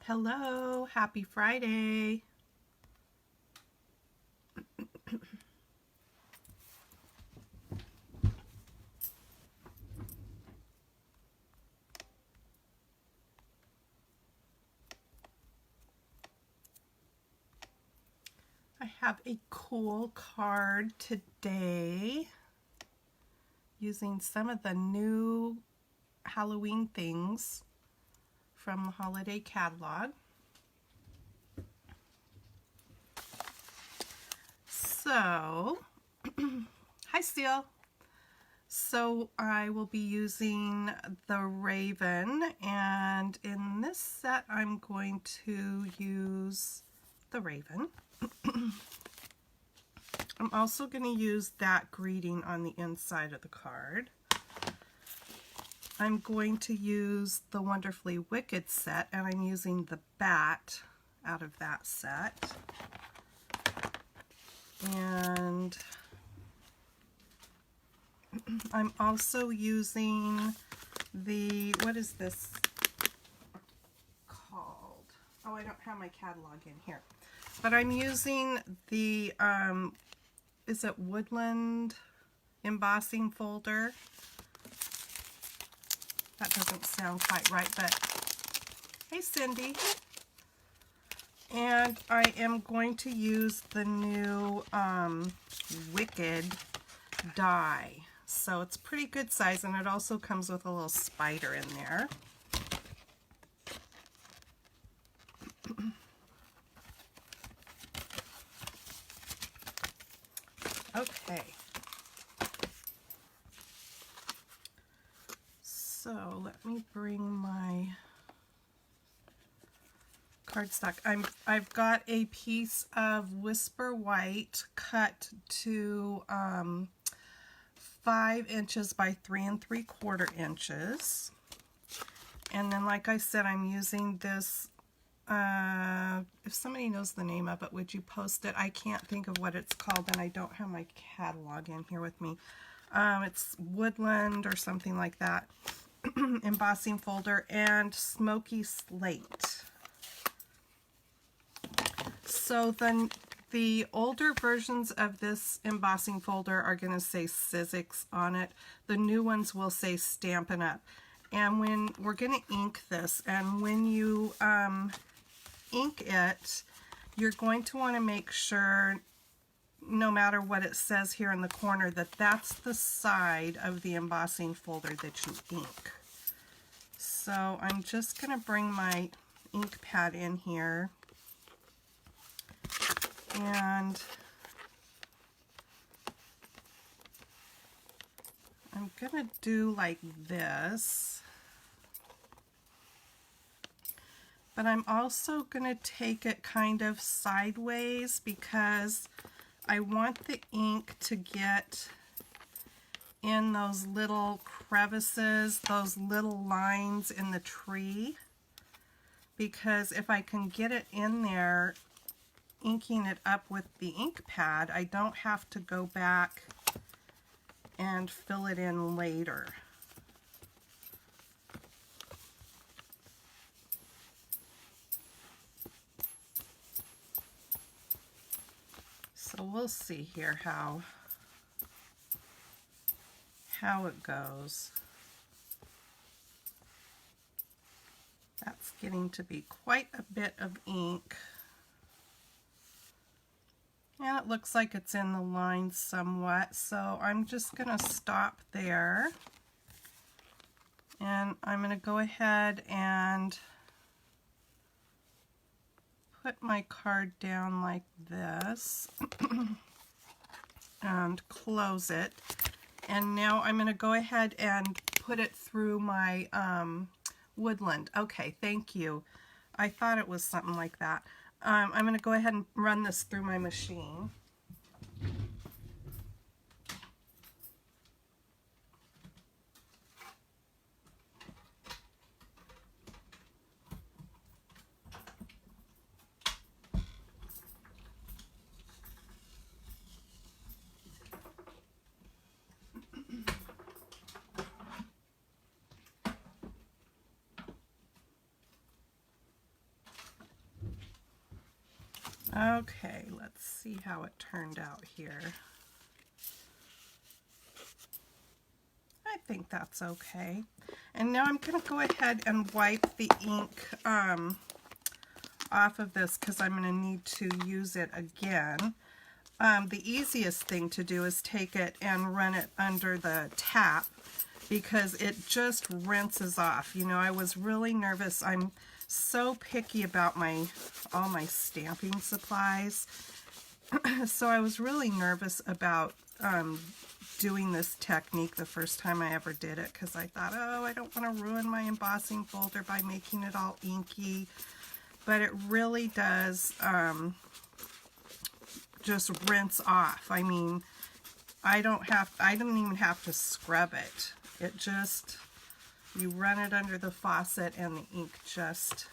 Hello, happy Friday. I have a cool card today using some of the new Halloween things from the holiday catalog. So, hi Steele. So I will be using the Raven, and in this set I'm going to use the Raven. I'm also going to use that greeting on the inside of the card. I'm going to use the Wonderfully Wicked set, and I'm using the bat out of that set. And I'm also using the, what is this called? Oh, I don't have my catalog in here. But I'm using the, is it Woodland embossing folder? That doesn't sound quite right, but hey Cindy. And I am going to use the new Wicked die. So it's pretty good size, and it also comes with a little spider in there. Okay. So let me bring my cardstock. I've got a piece of Whisper White cut to 5 inches by 3 3/4 inches. And then, like I said, I'm using this, if somebody knows the name of it, would you post it? I can't think of what it's called, and I don't have my catalog in here with me. It's Woodland or something like that. Embossing folder and Smoky Slate. So then the older versions of this embossing folder are going to say Sizzix on it. The new ones will say Stampin' Up. And when we're going to ink this, and when you ink it, you're going to want to make sure, no matter what it says here in the corner, that that's the side of the embossing folder that you ink. So I'm just going to bring my ink pad in here, and I'm going to do like this, but I'm also going to take it kind of sideways because I want the ink to get in those little crevices, those little lines in the tree, because if I can get it in there, inking it up with the ink pad, I don't have to go back and fill it in later. So we'll see here how it goes. That's getting to be quite a bit of ink. And it looks like it's in the line somewhat, so I'm just going to stop there. And I'm going to go ahead and put my card down like this and close it. And now I'm going to go ahead and put it through my Woodland. Okay, thank you. I thought it was something like that. I'm going to go ahead and run this through my machine. Okay, let's see how it turned out here. I think that's okay. And now I'm going to go ahead and wipe the ink off of this because I'm going to need to use it again. The easiest thing to do is take it and run it under the tap because it just rinses off. You know, I was really nervous. I'm so picky about all my stamping supplies. So I was really nervous about doing this technique the first time I ever did it because I thought, oh, I don't want to ruin my embossing folder by making it all inky. But it really does just rinse off. I mean, I don't even have to scrub it. It just, you run it under the faucet and the ink just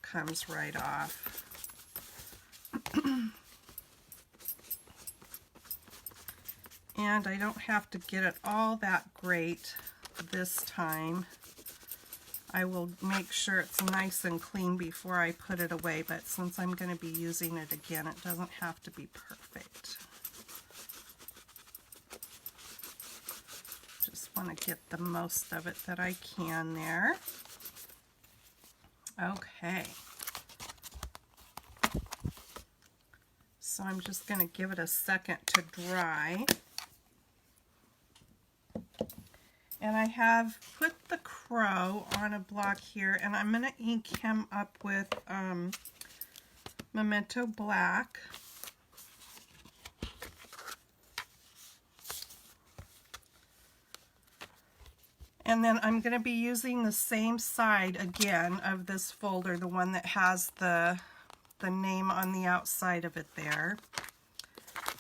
comes right off. And I don't have to get it all that great this time. I will make sure it's nice and clean before I put it away, but since I'm going to be using it again, it doesn't have to be perfect. Just want to get the most of it that I can there. Okay. So I'm just going to give it a second to dry. And I have put the crow on a block here, and I'm going to ink him up with Memento Black. And then I'm going to be using the same side again of this folder, the one that has the name on the outside of it there.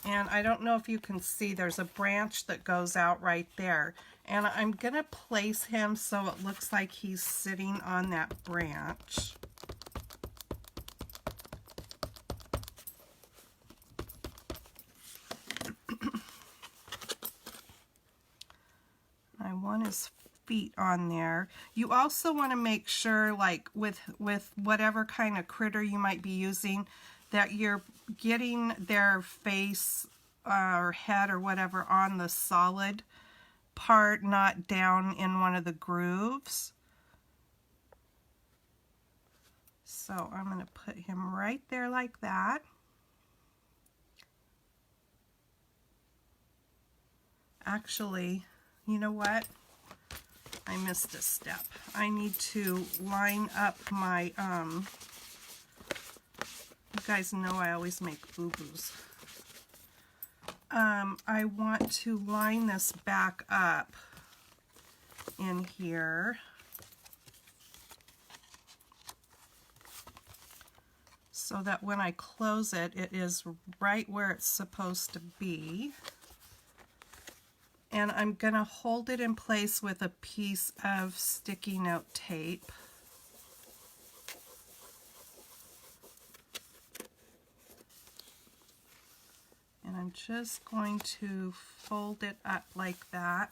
And I don't know if you can see, there's a branch that goes out right there. And I'm going to place him so it looks like he's sitting on that branch. I want his feet on there. You also want to make sure, like with whatever kind of critter you might be using, that you're getting their face or head or whatever on the solid part, not down in one of the grooves. So I'm going to put him right there like that. Actually, you know what? I missed a step. I need to line up my, you guys know I always make boo-boos. I want to line this back up in here. So that when I close it, it is right where it's supposed to be. And I'm going to hold it in place with a piece of sticky note tape. And I'm just going to fold it up like that.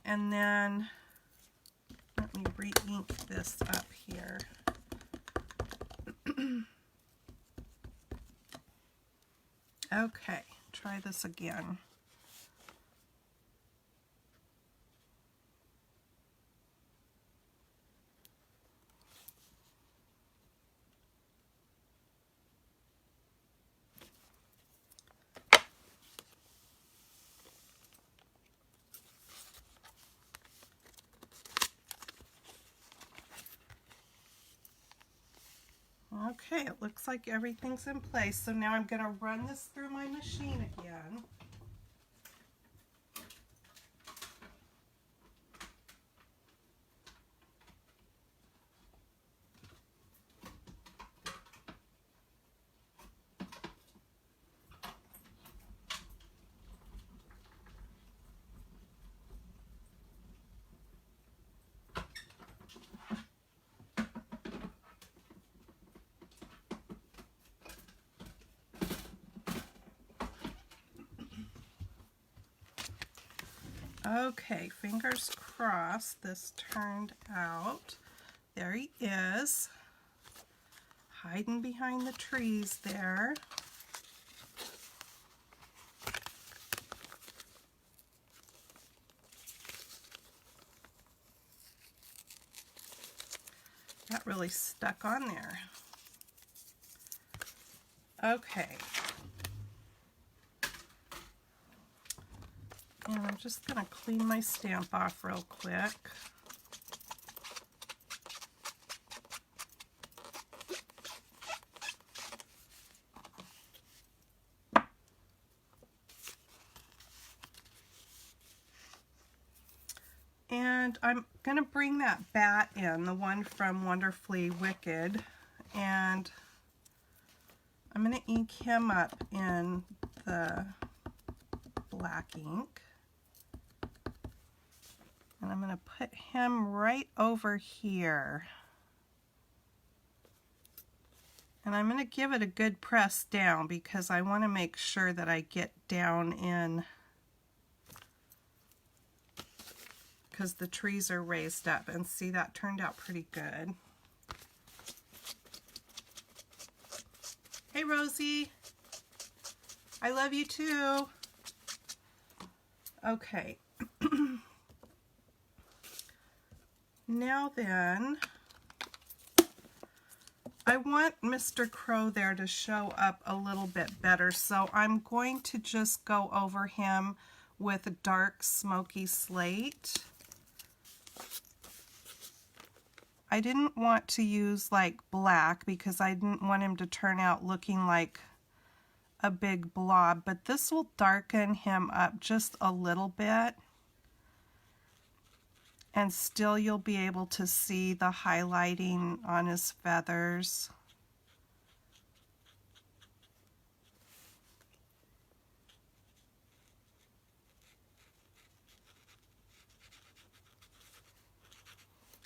And then let me re-ink this up here. Okay, try this again. Okay, it looks like everything's in place. So now I'm going to run this through my machine again. Okay, fingers crossed this turned out. There he is, hiding behind the trees there. That really stuck on there. Okay. And I'm just going to clean my stamp off real quick. And I'm going to bring that bat in, the one from Wonderfully Wicked, and I'm going to ink him up in the black ink. And I'm going to put him right over here. And I'm going to give it a good press down because I want to make sure that I get down in, because the trees are raised up. And see, that turned out pretty good. Hey Rosie, I love you too. Okay. Now then, I want Mr. Crow there to show up a little bit better, so I'm going to just go over him with a dark smoky slate. I didn't want to use like black because I didn't want him to turn out looking like a big blob, but this will darken him up just a little bit. And still you'll be able to see the highlighting on his feathers.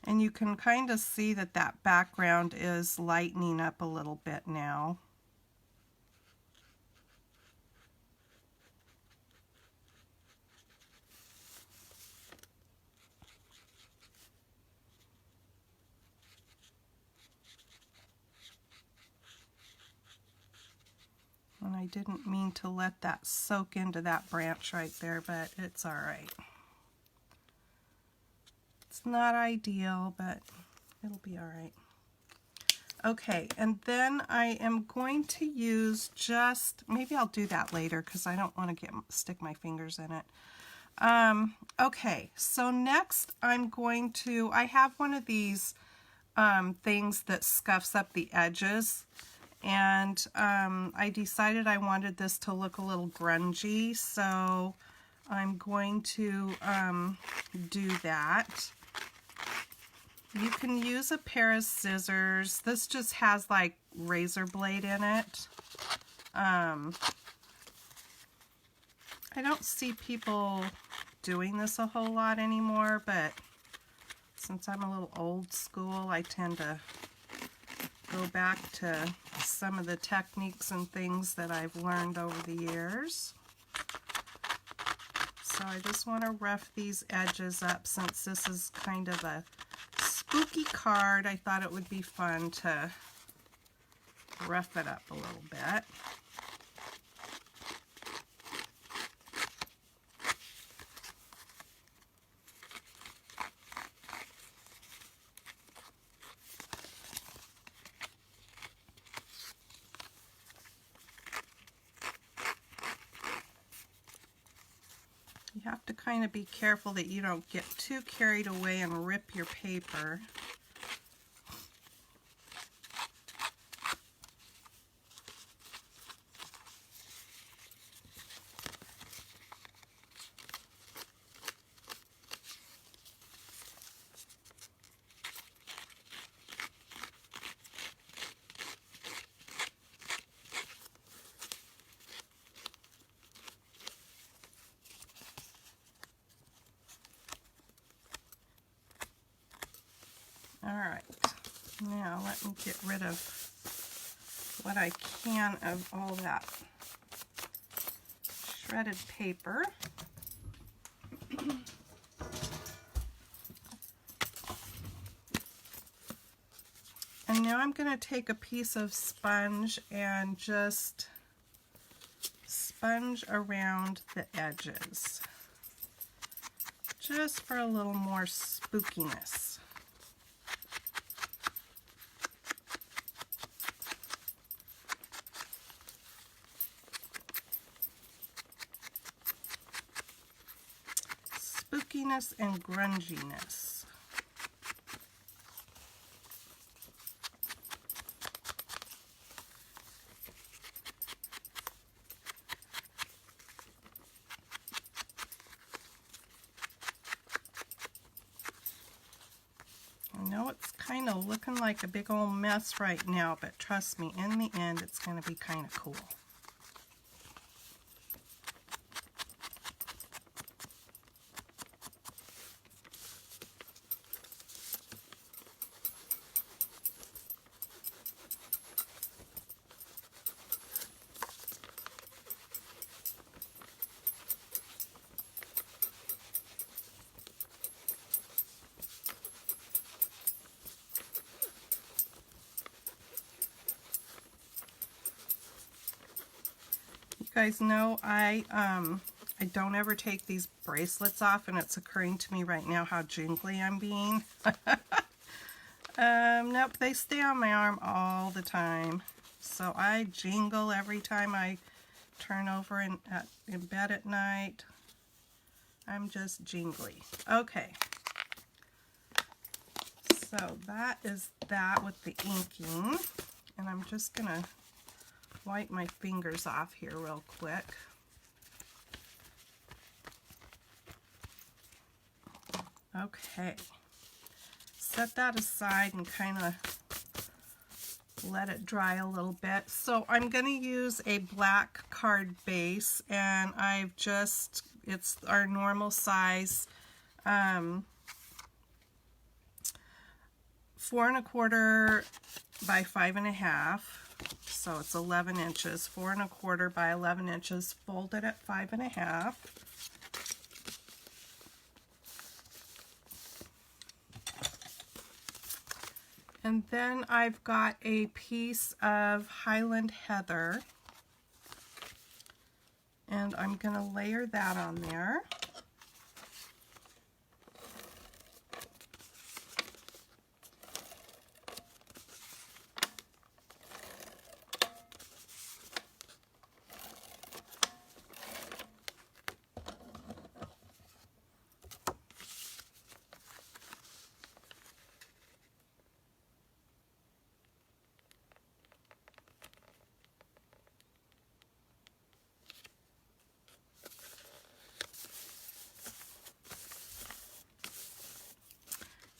And you can kind of see that that background is lightening up a little bit now. And I didn't mean to let that soak into that branch right there, but it's all right. It's not ideal, but it'll be all right. Okay, and then I am going to use just, maybe I'll do that later because I don't want to stick my fingers in it. Okay, so next I'm going to, I have one of these things that scuffs up the edges. And I decided I wanted this to look a little grungy, so I'm going to do that. You can use a pair of scissors. This just has like razor blade in it. I don't see people doing this a whole lot anymore, but since I'm a little old school, I tend to go back to some of the techniques and things that I've learned over the years. So I just want to rough these edges up since this is kind of a spooky card. I thought it would be fun to rough it up a little bit. You have to kind of be careful that you don't get too carried away and rip your paper. Alright, now let me get rid of what I can of all that shredded paper. And now I'm going to take a piece of sponge and just sponge around the edges, just for a little more spookiness. Spookiness and grunginess. I know it's kind of looking like a big old mess right now, but trust me, in the end it's going to be kind of cool. You guys know I don't ever take these bracelets off, and it's occurring to me right now how jingly I'm being. Nope, they stay on my arm all the time. So I jingle every time I turn over in bed at night. I'm just jingly. Okay. So that is that with the inking. And I'm just going to wipe my fingers off here real quick. Okay. Set that aside and kind of let it dry a little bit. So I'm going to use a black card base, and I've just, it's our normal size, 4 1/4 by 5 1/2. So it's 11 inches, 4 1/4 by 11 inches, folded at 5 1/2. And then I've got a piece of Highland Heather, and I'm going to layer that on there.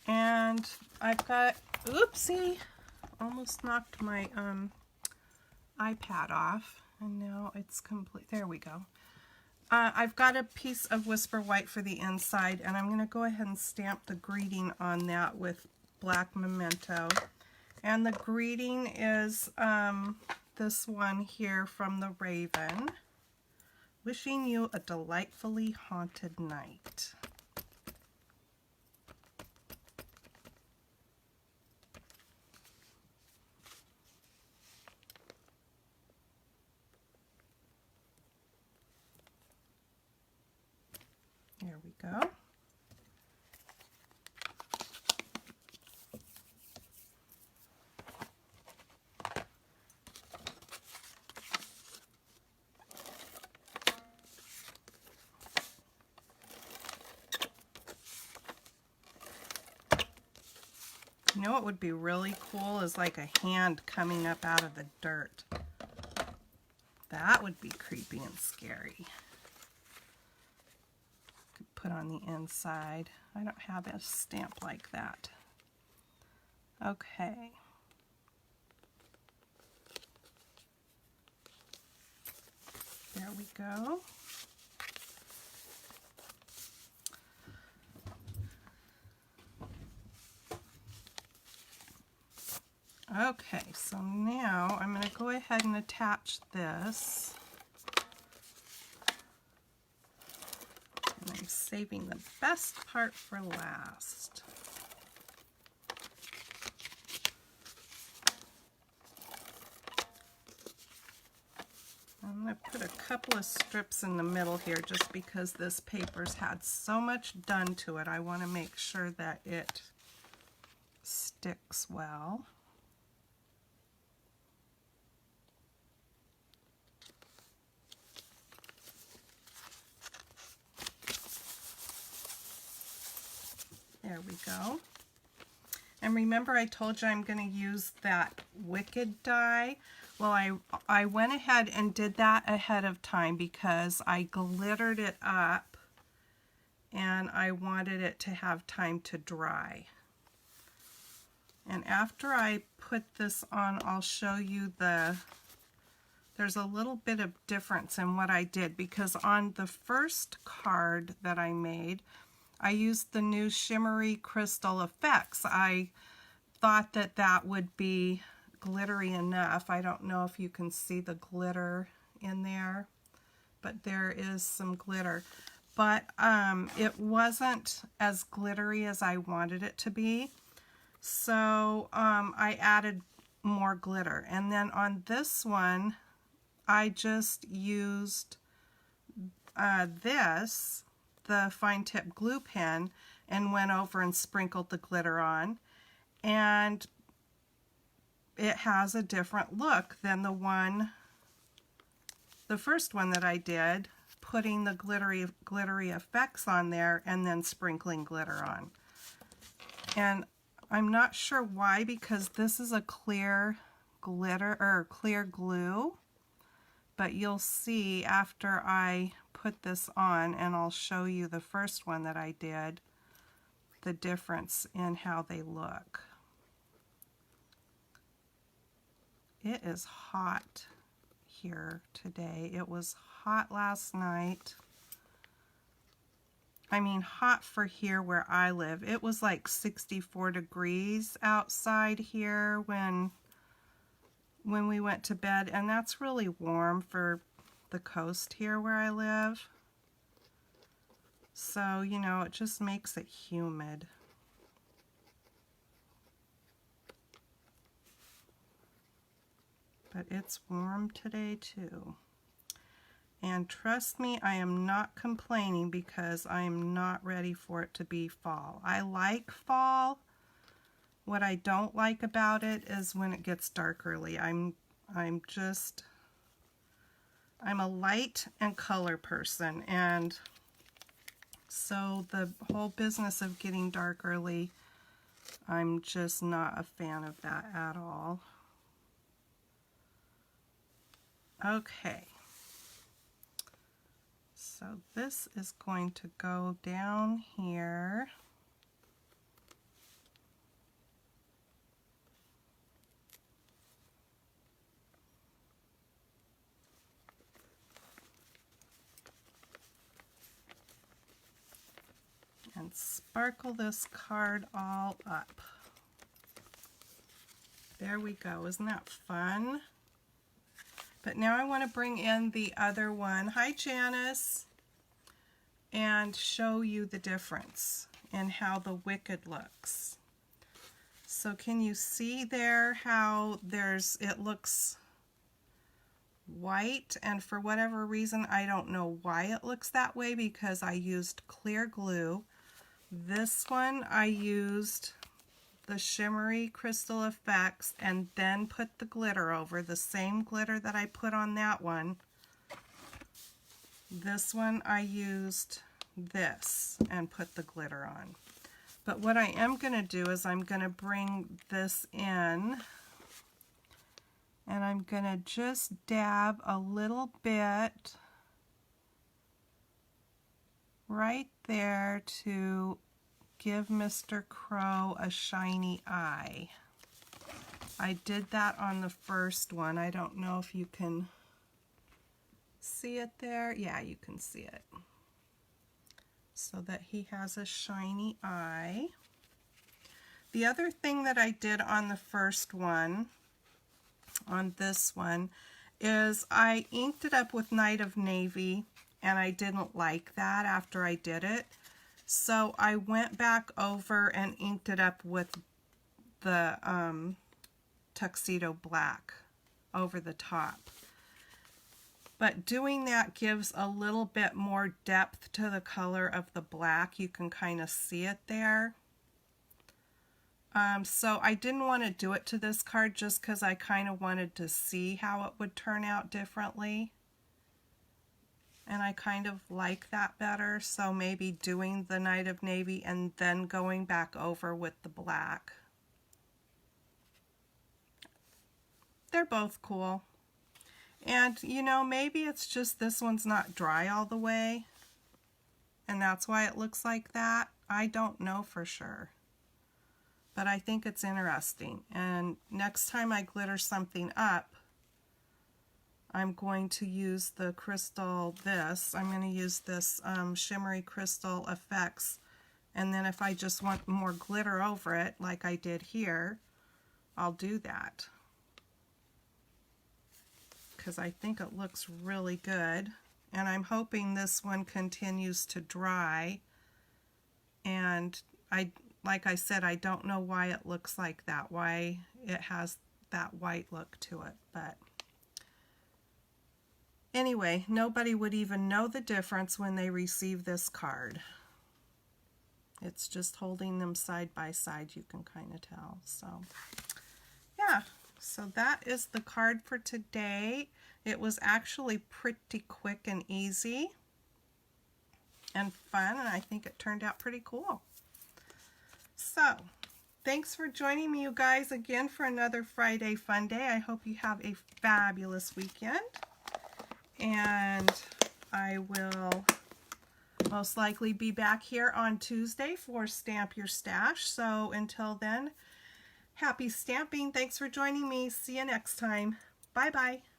And I've got, oopsie, almost knocked my iPad off, and now it's complete. There we go. I've got a piece of Whisper White for the inside, and I'm going to go ahead and stamp the greeting on that with black memento. And the greeting is this one here from the Raven. Wishing you a delightfully haunted night. There we go. You know what would be really cool is like a hand coming up out of the dirt. That would be creepy and scary. Put on the inside. I don't have a stamp like that. Okay. There we go. Okay, so now I'm going to go ahead and attach this. And I'm saving the best part for last. I'm going to put a couple of strips in the middle here just because this paper's had so much done to it. I want to make sure that it sticks well. There we go. And remember I told you I'm going to use that Wicked die? Well, I went ahead and did that ahead of time because I glittered it up and I wanted it to have time to dry. And after I put this on, I'll show you there's a little bit of difference in what I did, because on the first card that I made, I used the new Shimmery Crystal Effects. I thought that that would be glittery enough. I don't know if you can see the glitter in there, but there is some glitter. But it wasn't as glittery as I wanted it to be. So I added more glitter. And then on this one, I just used the fine tip glue pen, and went over and sprinkled the glitter on. And it has a different look than the first one that I did, putting the glittery effects on there and then sprinkling glitter on. And I'm not sure why, because this is a clear glitter or clear glue, but you'll see after I put this on, and I'll show you the first one that I did, the difference in how they look. It is hot here today. It was hot last night. I mean, hot for here where I live. It was like 64 degrees outside here when we went to bed, and that's really warm for the coast here where I live. So, you know, it just makes it humid. But it's warm today too. And trust me, I am not complaining because I am not ready for it to be fall. I like fall. What I don't like about it is when it gets dark early. I'm a light and color person, and so the whole business of getting dark early, I'm just not a fan of that at all. Okay. So this is going to go down here. And sparkle this card all up. There we go. Isn't that fun? But now I want to bring in the other one. Hi, Janice. And show you the difference in how the Wicked looks. So can you see there how it looks white, and for whatever reason, I don't know why it looks that way because I used clear glue. This one I used the Shimmery Crystal Effects and then put the glitter over, the same glitter that I put on that one. This one I used this and put the glitter on. But what I am going to do is I'm going to bring this in and I'm going to just dab a little bit right there to give Mr. Crow a shiny eye. I did that on the first one. I don't know if you can see it there. Yeah, you can see it. So that he has a shiny eye. The other thing that I did on the first one, on this one, is I inked it up with Night of Navy, and I didn't like that after I did it. So I went back over and inked it up with the Tuxedo Black over the top. but doing that gives a little bit more depth to the color of the black. You can kind of see it there. So I didn't want to do it to this card just because I kind of wanted to see how it would turn out differently. And I kind of like that better, so maybe doing the Night of Navy and then going back over with the black. They're both cool. And, you know, maybe it's just this one's not dry all the way, and that's why it looks like that. I don't know for sure. But I think it's interesting. And next time I glitter something up, I'm going to use the crystal, I'm going to use this Shimmery Crystal Effects. And then if I just want more glitter over it, like I did here, I'll do that. Because I think it looks really good. And I'm hoping this one continues to dry. And like I said, I don't know why it looks like that, why it has that white look to it. But anyway, nobody would even know the difference when they receive this card. It's just holding them side by side, you can kind of tell. So yeah, so that is the card for today. It was actually pretty quick and easy and fun, and I think it turned out pretty cool. So thanks for joining me, you guys, again for another Friday Fun Day. I hope you have a fabulous weekend, and I will most likely be back here on Tuesday for Stamp Your Stash. So until then, happy stamping. Thanks for joining me. See you next time. Bye-bye.